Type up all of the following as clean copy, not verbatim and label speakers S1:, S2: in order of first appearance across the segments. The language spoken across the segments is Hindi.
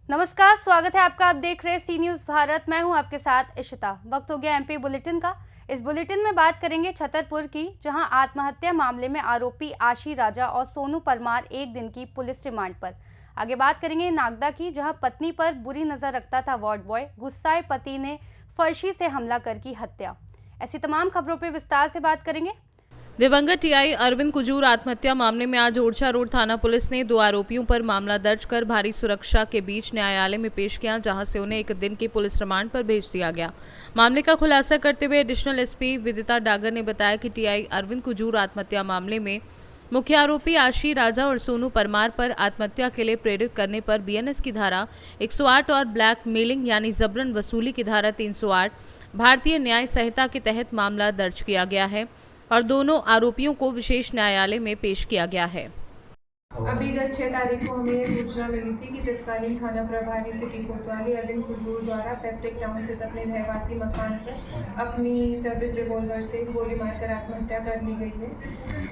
S1: नमस्कार, स्वागत है आपका। आप देख रहे हैं सी न्यूज़ भारत। मैं हूं आपके साथ इशिता। वक्त हो गया एमपी बुलेटिन का। इस बुलेटिन में बात करेंगे छतरपुर की, जहां आत्महत्या मामले में आरोपी आशी राजा और सोनू परमार एक दिन की पुलिस रिमांड पर। आगे बात करेंगे नागदा की, जहां पत्नी पर बुरी नजर रखता था वार्ड बॉय, गुस्साए पति ने फर्शी से हमला कर की हत्या। ऐसी तमाम खबरों पर विस्तार से बात करेंगे।
S2: दिवंगत टीआई अरविंद कुजूर आत्महत्या मामले में आज ओरछा रोड थाना पुलिस ने 2 आरोपियों पर मामला दर्ज कर भारी सुरक्षा के बीच न्यायालय में पेश किया, जहां से उन्हें एक दिन की पुलिस रिमांड पर भेज दिया गया। मामले का खुलासा करते हुए एडिशनल एसपी विदिता डागर ने बताया कि टीआई अरविंद कुजूर आत्महत्या मामले में मुख्य आरोपी आशी राजा और सोनू परमार पर आत्महत्या के लिए प्रेरित करने पर बीएनएस की धारा 108 और ब्लैक मेलिंग यानी जबरन वसूली की धारा 308 भारतीय न्याय संहिता के तहत मामला दर्ज किया गया है और दोनों आरोपियों को विशेष न्यायालय में पेश किया गया है।
S3: अभी गत 6 तारीख को हमें सूचना मिली थी कि तत्कालीन थाना प्रभारी सिटी कोतवाली अरविंद कुजूर द्वारा पेप्टिक टाउन से अपने रहवासी मकान पर अपनी सर्विस रिवॉल्वर से गोली मारकर आत्महत्या कर ली गई है।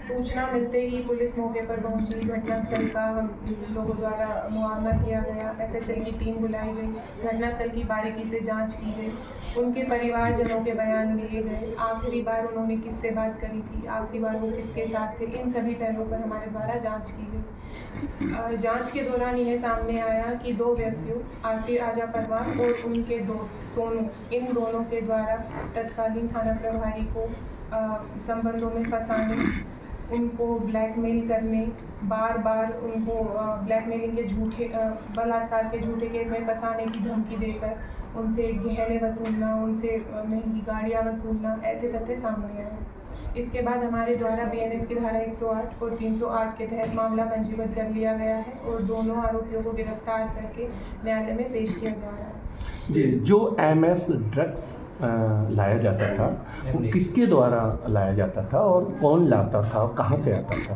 S3: सूचना मिलते ही पुलिस मौके पर पहुंची। घटनास्थल का हम लोगों द्वारा मुआयना किया गया। एफएसएल की टीम बुलाई गई। घटनास्थल की बारीकी से जाँच की गई। उनके परिवारजनों के बयान लिए गए। आखिरी बार उन्होंने किससे बात करी थी, आखिरी बार वो किसके साथ थे, इन सभी पहलुओं पर हमारे द्वारा जांच की गई। जांच के दौरान यह सामने आया कि 2 व्यक्तियों आशी राजा परमार और उनके दोस्त सोनू, इन दोनों के द्वारा तत्कालीन थाना प्रभारी को संबंधों में फंसाने, उनको ब्लैकमेल करने, बार बार उनको ब्लैकमेलिंग के झूठे बलात्कार के झूठे केस में फंसाने की धमकी देकर उनसे गहने वसूलना, उनसे महंगी गाड़ियाँ वसूलना, ऐसे तथ्य सामने आए। इसके बाद हमारे द्वारा बीएनएस की धारा 108 और 308 के तहत मामला पंजीबद्ध कर लिया गया है और दोनों आरोपियों को गिरफ्तार करके न्यायालय में पेश किया जा रहा है।
S4: जी, जो एमएस ड्रग्स लाया जाता था वो किसके द्वारा लाया जाता था और कौन लाता था और कहाँ से आता था?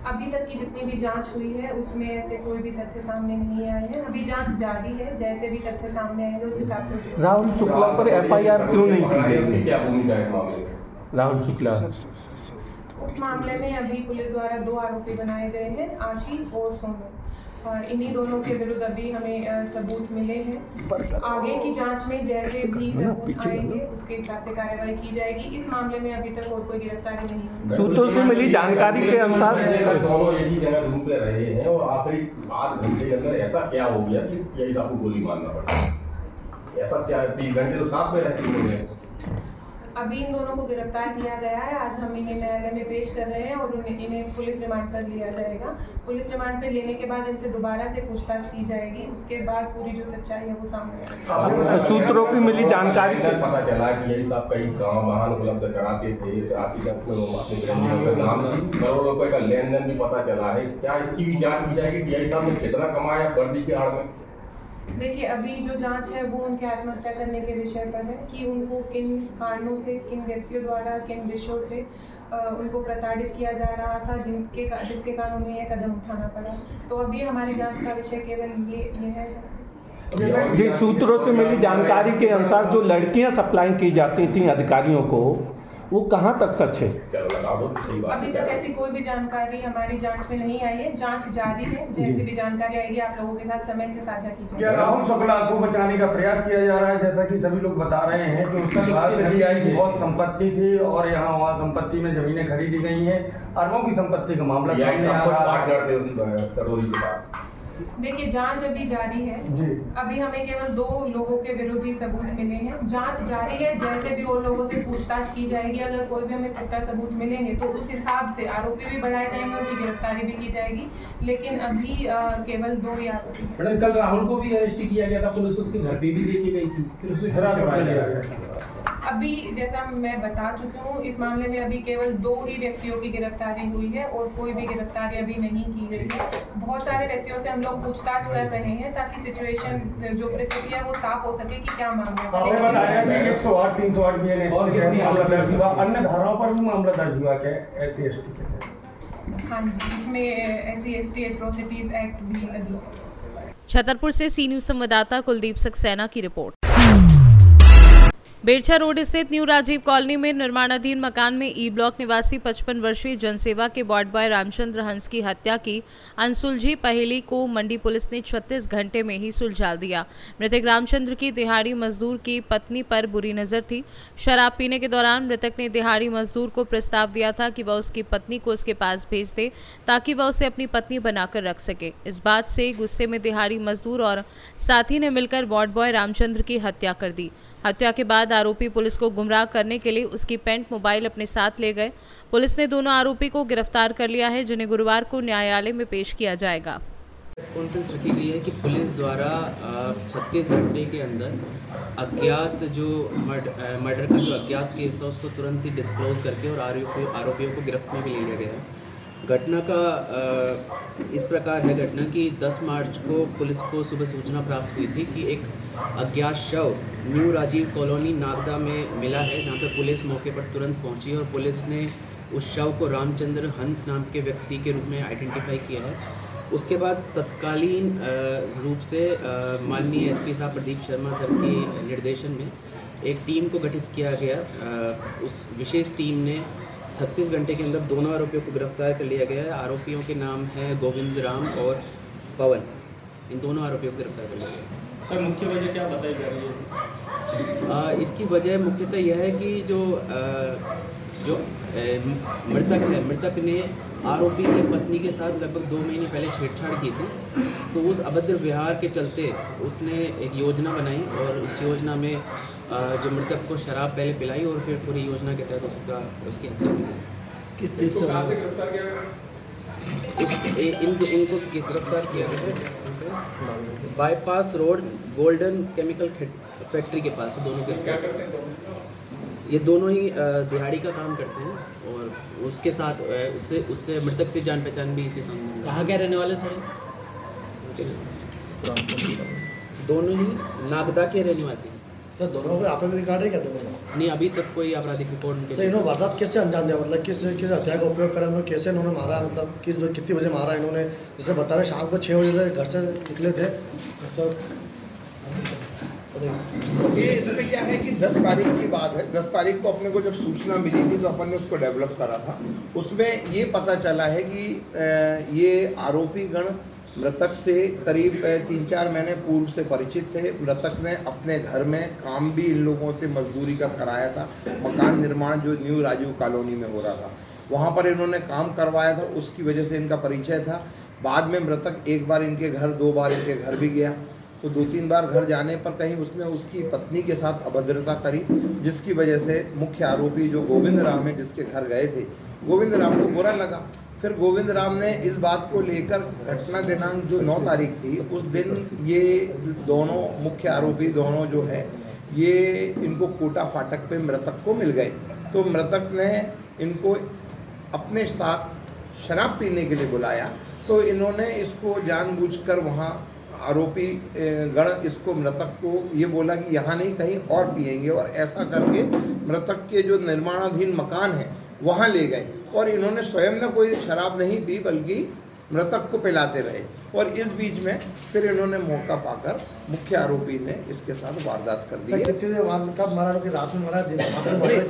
S3: अभी तक की जितनी भी जांच हुई है उसमें ऐसे कोई भी तथ्य सामने नहीं आए हैं। अभी जांच जारी है। जैसे भी तथ्य सामने आएंगे उस हिसाब से।
S4: राहुल शुक्ला पर एफआईआर क्यों नहीं की गई?
S5: क्या भूमिका है इस मामले में?
S4: राहुल शुक्ला
S3: उस मामले में अभी पुलिस द्वारा 2 आरोपी बनाए गए हैं, आशी और सोनू, और इन्हीं दोनों के विरुद्ध अभी हमें सबूत मिले हैं। आगे की जांच में जैसे भी सबूत आएंगे उसके हिसाब से कार्रवाई की जाएगी। इस मामले में अभी तक और कोई गिरफ्तारी नहीं हुई।
S4: सूत्रों से मिली जानकारी के अनुसार
S5: दोनों एक ही जगह रूम पे रहे हैं और आखिरी 8 घंटे के अंदर ऐसा क्या हो गया कि यही आपको गोली मारना पड़ा? ऐसा क्या 30 घंटे तो साथ में रहते हुए?
S3: अभी इन दोनों को गिरफ्तार किया गया है। आज हम इन्हें न्यायालय में पेश कर रहे हैं और इन्हें पुलिस रिमांड पर लिया जाएगा। पुलिस रिमांड पर लेने के बाद इनसे दोबारा से पूछताछ की जाएगी। उसके बाद पूरी जो सच्चाई है वो सामने आएगी।
S4: सूत्रों की मिली जानकारी के
S5: पता चला कि यही साहब कई काम वाहन उपलब्ध कराते थे। करोड़ों रुपए का लेन देन भी पता चला है। क्या इसकी भी जाँच की जाएगी? टीआई साहब ने कितना कमाया वर्दी के आड़ में?
S3: देखिए, अभी जो जांच है वो उनके आत्महत्या करने के विषय पर है कि उनको किन कारणों से, किन व्यक्तियों द्वारा, किन विषयों से उनको प्रताड़ित किया जा रहा था, जिसके कारण उन्हें यह कदम उठाना पड़ा। तो अभी हमारी जांच का विषय केवल ये है।
S4: जी, सूत्रों से मिली जानकारी के अनुसार जो लड़कियां सप्लाई की जाती थी अधिकारियों को, वो कहाँ तक सच है?
S3: अभी तक ऐसी कोई भी जानकारी हमारी जांच में नहीं आई है। जांच जारी है। जैसी भी जानकारी आएगी आप लोगों के साथ समय से साझा की जाएगी।
S6: क्या राहुल शुक्ला को बचाने का प्रयास किया जा रहा है? जैसा कि सभी लोग बता रहे हैं कि उसका बाहर से टीआई की बहुत संपत्ति थी और यहाँ वहाँ संपत्ति में जमीनें खरीदी गई हैं। अरबों की संपत्ति का मामला सामने आ रहा है।
S3: देखिए, जांच अभी जारी है जी। अभी हमें केवल 2 लोगों के विरुद्ध ही सबूत मिले हैं। जांच जारी है। जैसे भी और लोगों से पूछताछ की जाएगी, अगर कोई भी हमें पुख्ता सबूत मिलेंगे तो उस हिसाब से आरोपी भी बढ़ाए जाएंगे, उनकी गिरफ्तारी भी की जाएगी। लेकिन अभी केवल 2 ही आरोपी।
S7: कल राहुल को भी अरेस्ट किया गया था, पुलिस उसके घर पे भी देखी गई थी, फिर उसे हिरासत में लिया गया।
S3: अभी जैसा मैं बता चुकी हूँ, इस मामले में अभी केवल 2 ही व्यक्तियों की गिरफ्तारी हुई है और कोई भी गिरफ्तारी अभी नहीं की गई है। बहुत सारे व्यक्तियों से हम लोग पूछताछ कर रहे हैं ताकि सिचुएशन, जो परिस्थिति है वो साफ हो सके कि क्या मामला है।
S6: आपने बताया कि 108, 308 बीएनएस और मामला दर्ज हुआ, अन्य धाराओं पर भी मामला दर्ज हुआ क्या SC ST के तहत?
S3: हाँ जी, इसमें SC ST एट्रोसिटीज एक्ट भी लगी।
S2: छतरपुर से सी न्यूज़ संवाददाता कुलदीप सक्सेना की रिपोर्ट। बेरछा रोड स्थित न्यू राजीव कॉलोनी में निर्माणाधीन मकान में ई ब्लॉक निवासी 55 वर्षीय जनसेवा के वार्ड बॉय रामचंद्र हंस की हत्या की अनसुलझी पहेली को मंडी पुलिस ने 36 घंटे में ही सुलझा दिया। मृतक रामचंद्र की दिहाड़ी मजदूर की पत्नी पर बुरी नजर थी। शराब पीने के दौरान मृतक ने दिहाड़ी मजदूर को प्रस्ताव दिया था कि वह उसकी पत्नी को उसके पास भेज दे ताकि वह उसे अपनी पत्नी बनाकर रख सके। इस बात से गुस्से में दिहाड़ी मजदूर और साथी ने मिलकर वार्ड बॉय रामचंद्र की हत्या कर दी। हत्या के बाद आरोपी पुलिस को गुमराह करने के लिए उसकी पेंट मोबाइल अपने साथ ले गए। पुलिस ने दोनों आरोपी को गिरफ्तार कर लिया है, जिन्हें गुरुवार को न्यायालय में पेश किया जाएगा।
S8: कॉन्फ्रेंस रखी गई है कि पुलिस द्वारा 36 घंटे के अंदर अज्ञात जो मर्डर का जो अज्ञात केस है उसको तुरंत ही डिस्क्लोज करके और आरोपियों को गिरफ्त में भी ले लिया गया है। घटना का इस प्रकार है घटना कि 10 मार्च को पुलिस को सुबह सूचना प्राप्त हुई थी कि एक अज्ञात शव न्यू राजीव कॉलोनी नागदा में मिला है, जहां पर पुलिस मौके पर तुरंत पहुंची और पुलिस ने उस शव को रामचंद्र हंस नाम के व्यक्ति के रूप में आइडेंटिफाई किया है। उसके बाद तत्कालीन रूप से माननीय एसपी साहब प्रदीप शर्मा सर के निर्देशन में एक टीम को गठित किया गया। उस विशेष टीम ने 36 घंटे के अंदर दोनों आरोपियों को गिरफ्तार कर लिया गया है। आरोपियों के नाम है गोविंद राम और पवन। इन दोनों आरोपियों को गिरफ्तार कर लिया गया है।
S6: सर मुख्य वजह क्या बताई जा रही है?
S8: इसकी वजह मुख्यतः यह है कि जो मृतक ने आरोपी की पत्नी के साथ लगभग 2 महीने पहले छेड़छाड़ की थी, तो उस अभद्र व्यवहार के चलते उसने एक योजना बनाई और उस योजना में जो मृतक को शराब पहले पिलाई और फिर पूरी योजना के तहत उसकी हत्या की।
S7: किस चीज़ से
S8: इनको गिरफ्तार किया गया bypass road golden chemical factory के पास से दोनों के। ये दोनों ही दिहाड़ी का काम करते हैं और उसके साथ उससे मृतक से जान पहचान भी इसी संबंध।
S7: कहाँ के रहने वाले सर?
S8: दोनों ही नागदा के रहने वासी।
S9: तो दोनों को आपराधिक रिकॉर्ड है क्या दोनों का?
S8: नहीं, अभी तक कोई आपराधिक रिकॉर्ड उनके।
S9: तो इन्होंने वारदात कैसे अंजाम दिया, मतलब किस हथियार का उपयोग करा, उन्होंने कैसे इन्होंने मारा, मतलब कितनी बजे मारा इन्होंने? जैसे बता रहे शाम को 6 बजे से घर से निकले थे, तो
S10: ये इसमें क्या है कि 10 तारीख की बात है। 10 तारीख को अपने को जब सूचना मिली थी तो अपन ने उसको डेवलप करा था। उसमें ये पता चला है कि ये आरोपी गण मृतक से करीब 3-4 महीने पूर्व से परिचित थे। मृतक ने अपने घर में काम भी इन लोगों से मजदूरी का कराया था। मकान निर्माण जो न्यू राजीव कॉलोनी में हो रहा था वहाँ पर इन्होंने काम करवाया था, उसकी वजह से इनका परिचय था। बाद में मृतक एक बार इनके घर, 2 बार इनके घर भी गया, तो 2-3 बार घर जाने पर कहीं उसने उसकी पत्नी के साथ अभद्रता करी, जिसकी वजह से मुख्य आरोपी जो गोविंद राम है जिसके घर गए थे, गोविंद राम को बुरा लगा। फिर गोविंद राम ने इस बात को लेकर घटना दिनांक जो 9 तारीख थी उस दिन ये दोनों मुख्य आरोपी दोनों जो है ये इनको कोटा फाटक पे मृतक को मिल गए। तो मृतक ने इनको अपने साथ शराब पीने के लिए बुलाया, तो इन्होंने इसको जानबूझकर वहाँ आरोपी गण इसको मृतक को ये बोला कि यहाँ नहीं कहीं और पिएंगे, और ऐसा करके मृतक के जो निर्माणाधीन मकान है वहाँ ले गए और इन्होंने स्वयं ने कोई शराब नहीं पी बल्कि मृतक को पिलाते रहे। और इस बीच में फिर इन्होंने मौका पाकर मुख्य आरोपी ने इसके साथ वारदात कर दी।
S9: कब मारा? रात में मारा,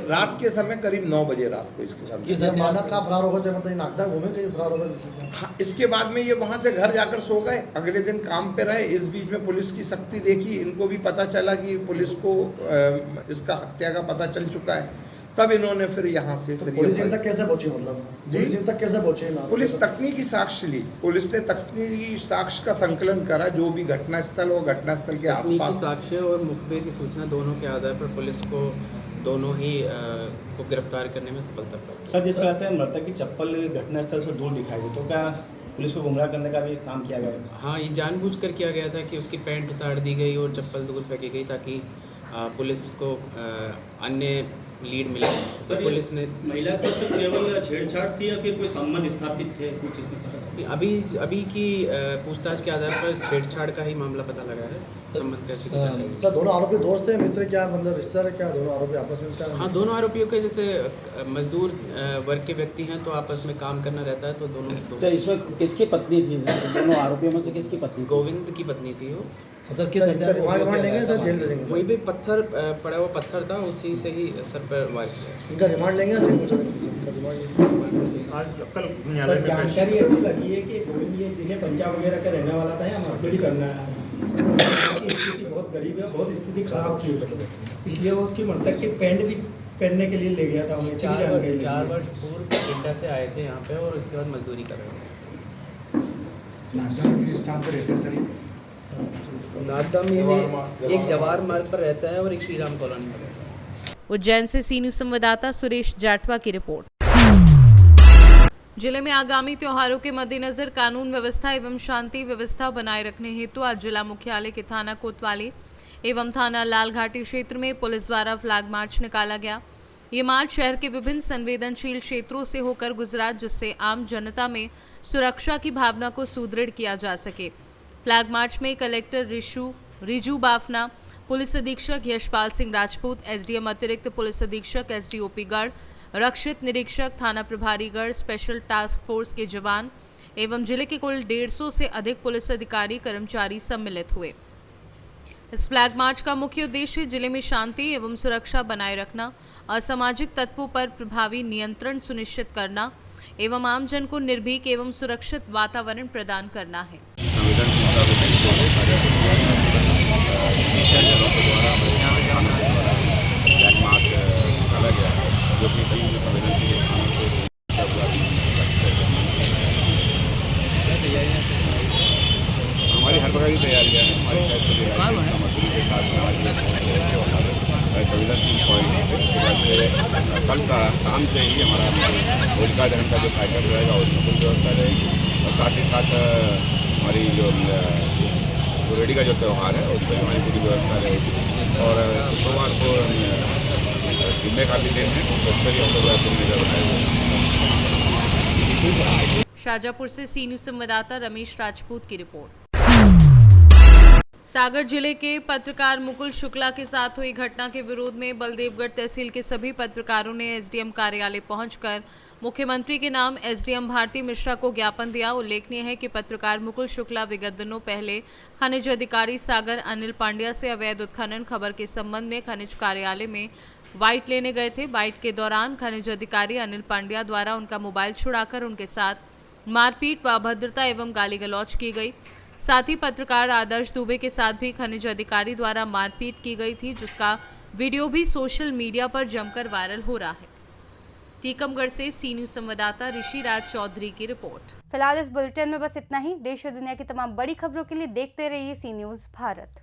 S10: रात के समय करीब 9 बजे रात को इसके साथ
S9: माना। का फरार हो गए, मतलब नागदा घूमे कहीं फरार हो गए?
S10: हाँ, इसके बाद में ये वहाँ से घर जाकर सो गए, अगले दिन काम पे रहे। इस बीच में पुलिस की सख्ती देखी, इनको भी पता चला कि पुलिस को इसका हत्या का पता चल चुका है, तब इन्होंने फिर यहाँ से फिर
S9: पुलिस तक कैसे पहुंची, मतलब पुलिस तक कैसे पहुंची?
S10: पुलिस तकनीकी साक्ष्य ली, पुलिस ने तकनीकी साक्ष्य का संकलन करा, जो भी घटनास्थल और घटनास्थल के आसपास
S8: साक्ष्य और मुखबिर की सूचना दोनों के आधार पर पुलिस को दोनों ही को गिरफ्तार करने में सफलता प्राप्त।
S6: सर, जिस तरह से मृतक की चप्पल घटनास्थल से दूर दिखाई दी, तो क्या पुलिस को गुमराह करने का भी काम किया गया?
S8: हाँ, ये जानबूझकर किया गया था कि उसकी पैंट उतार दी गई और चप्पल दूर फेंकी गई ताकि पुलिस को अन्य लीड मिला। तो पुलिस ने
S6: महिला से तो केवल छेड़छाड़ थी या फिर कोई संबंध स्थापित थे कुछ इसमें?
S8: अभी की पूछताछ के आधार पर छेड़छाड़ का ही मामला पता लगा है। संबंध कैसे
S9: सर, दोनों आरोपी दोस्त हैं, मित्र, क्या मतलब रिश्तेदार है क्या दोनों आरोपी आपस में? क्या?
S8: हाँ, दोनों आरोपियों के जैसे मजदूर वर्ग के व्यक्ति हैं तो आपस में काम करना रहता है, तो दोनों।
S7: तो इसमें किसकी पत्नी थी? दोनों आरोपियों में से किसकी पत्नी?
S8: गोविंद की पत्नी थी वो।
S9: सर किस हथियार रिमांड लेंगे सर जेल भेजेंगे?
S8: वहीं पे पत्थर पड़ा हुआ पत्थर था, उसी से ही सर पर वार किया।
S9: इनका रिमांड लेंगे या जेल भेजेंगे?
S11: आज कल सर जानकारी ऐसी लगी है कि गोविंद ये जिले पंजाब वगैरह का रहने वाला था या मजदूरी करना है। उसकी स्थिति बहुत गरीब है, बहुत स्थिति खराब थी उसकी, इसलिए वो उसकी मृतक के पैंट भी पहनने के लिए ले गया था। उन्हें
S8: 4 वर्ष पूर्व इंडिया से आए थे यहाँ पे और उसके बाद मजदूरी कर रहे थे।
S11: नागदा किस स्थान पर रहते सर?
S8: नागदा में एक जवाहर मार्ग पर रहता है और एक श्री राम कॉलोनी पर रहता है।
S2: उज्जैन से सी न्यूज संवाददाता सुरेश जाटवा की रिपोर्ट। जिले में आगामी त्योहारों के मद्देनजर कानून व्यवस्था एवं शांति व्यवस्था बनाए रखने हेतु आज जिला मुख्यालय के थाना कोतवाली एवं थाना लालघाटी क्षेत्र में पुलिस द्वारा फ्लैग मार्च निकाला गया। ये मार्च शहर के विभिन्न संवेदनशील क्षेत्रों से होकर गुजरा, जिससे आम जनता में सुरक्षा की भावना को सुदृढ़ किया जा सके। फ्लैग मार्च में कलेक्टर रिजू बाफना, पुलिस अधीक्षक यशपाल सिंह राजपूत, एसडीएम अतिरिक्त पुलिस अधीक्षक एसडीओपी गढ़, रक्षित निरीक्षक थाना प्रभारी गढ़, स्पेशल टास्क फोर्स के जवान एवं जिले के कुल 150 से अधिक पुलिस अधिकारी कर्मचारी सम्मिलित हुए। इस फ्लैग मार्च का मुख्य उद्देश्य जिले में शांति एवं सुरक्षा बनाए रखना, असामाजिक तत्वों पर प्रभावी नियंत्रण सुनिश्चित करना एवं आमजन को निर्भीक एवं सुरक्षित वातावरण प्रदान करना है।
S12: हमारी हर प्रकार की तैयारियाँ हैं। हमारी सामग्री के साथ संवेदनशील पॉइंट से कल शाम से ही हमारा होलिका दहन का जो कार्यक्रम रहेगा उसमें पूरी व्यवस्था रहेगी और साथ ही साथ हमारी जो रेडी का जो त्यौहार है उसमें हमारी पूरी व्यवस्था रहेगी। और शुक्रवार को जुम्मे का भी दिन है, उस पर भी हम लोग पूरी नजर बनाएंगे।
S2: शाजापुर से सी न्यूज संवाददाता रमेश राजपूत की रिपोर्ट। सागर जिले के पत्रकार मुकुल शुक्ला के साथ हुई घटना के विरोध में बलदेवगढ़ तहसील के सभी पत्रकारों ने एसडीएम कार्यालय पहुंचकर मुख्यमंत्री के नाम एसडीएम भारती मिश्रा को ज्ञापन दिया। उल्लेखनीय है कि पत्रकार मुकुल शुक्ला विगत दिनों पहले खनिज अधिकारी सागर अनिल पांड्या से अवैध उत्खनन खबर के संबंध में खनिज कार्यालय में बाइट लेने गए थे। बाइट के दौरान खनिज अधिकारी अनिल पांड्या द्वारा उनका मोबाइल छुड़ाकर उनके साथ मारपीट व अभद्रता एवं गाली गलौज की गई। साथ ही पत्रकार आदर्श दुबे के साथ भी खनिज अधिकारी द्वारा मारपीट की गई थी, जिसका वीडियो भी सोशल मीडिया पर जमकर वायरल हो रहा है। टीकमगढ़ से सी न्यूज संवाददाता ऋषि राज चौधरी की रिपोर्ट।
S1: फिलहाल इस बुलेटिन में बस इतना ही। देश और दुनिया की तमाम बड़ी खबरों के लिए देखते रहिए सी न्यूज भारत।